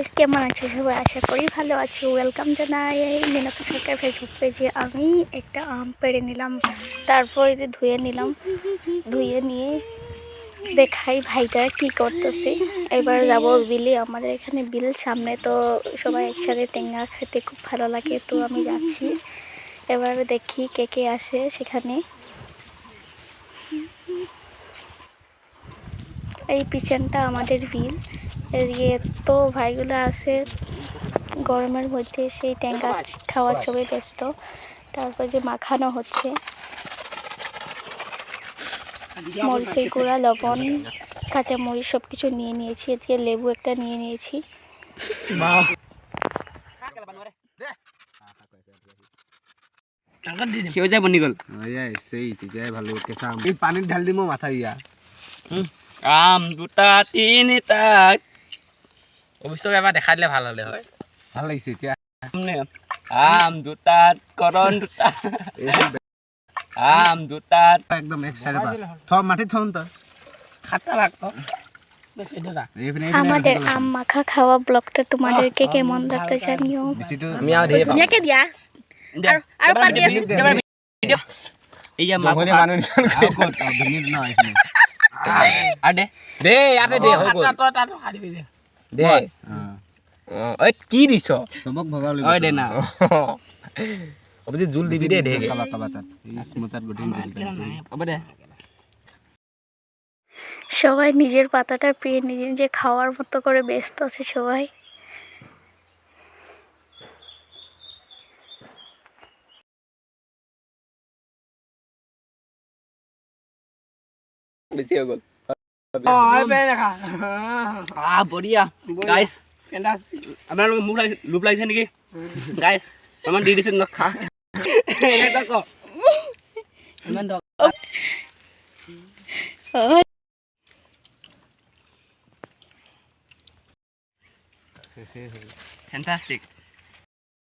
Guys, কেমন আছো সবাই? আশা করি ভালো আছো। ওয়েলকাম জানাই মিনতি সরকার ফেসবুক পেজে। আমি একটা আম পেড়ে নিলাম, তারপর যে ধুয়ে নিলাম। ধুয়ে নিয়ে দেখাই ভাইটা কি করতেছে। এবার যাব বিলে, আমাদের এখানে বিল সামনে, তো সবাই একসাথে টেঙ্গা খেতে খুব ভালো লাগে, তো আমি যাচ্ছি। এবার দেখি কে কে আসে সেখানে। এই পিছনটা আমাদের বিল, এদিকে তো ভাইগুলো আছে গরমের মধ্যে সেই ট্যাঙ্গা খাওয়ার ছবি ব্যস্ত। তারপর যে মাখানো হচ্ছে, মরিচের গুঁড়া, লবণ, কাঁচামরিচ সব কিছু নিয়ে নিয়েছি। এদিকে লেবু একটা নিয়ে নিয়েছি। পানীত ঢালি দিম মাথা ইয়া আম দুটা তিনিটা অৱশ্যে এবাৰ দেখাই দিলে ভাল হ'লে হয়। ভাল লাগিছে এতিয়া আম দুটা কৰণ দুটা আম দুটা একদম এক সাইডে মাটিত থম তই খাটা ভাগ আমাদের আম মাখা খাওয়া ব্লগটা তোমাদেরকে কেমন লাগলো জানিও। আমি আৰু ধেৰ ধুনীয়াকে দিয়া আৰু পাতি আছো। এই যে মানুহ আৰু দে দে ইয়াতে দে হৈ গ'ল দে ঐ কি দিছ চবক ভগাব ঐ দে না অৱশ্যে জোল দিবি দে দে হ'ব দে। সবাই নিজের পাতাটা পেয়ে নিজে নিজে খাওয়ার মতো করে ব্যস্ত আছে সবাই। বেছি হৈ গ'ল বঢ়িয়া গাইছ। আপোনালোকে মোক লোভ লাগিছে নেকি গাইছ? আমাৰ দি দিছে খা ফেণ্টাষ্টিক।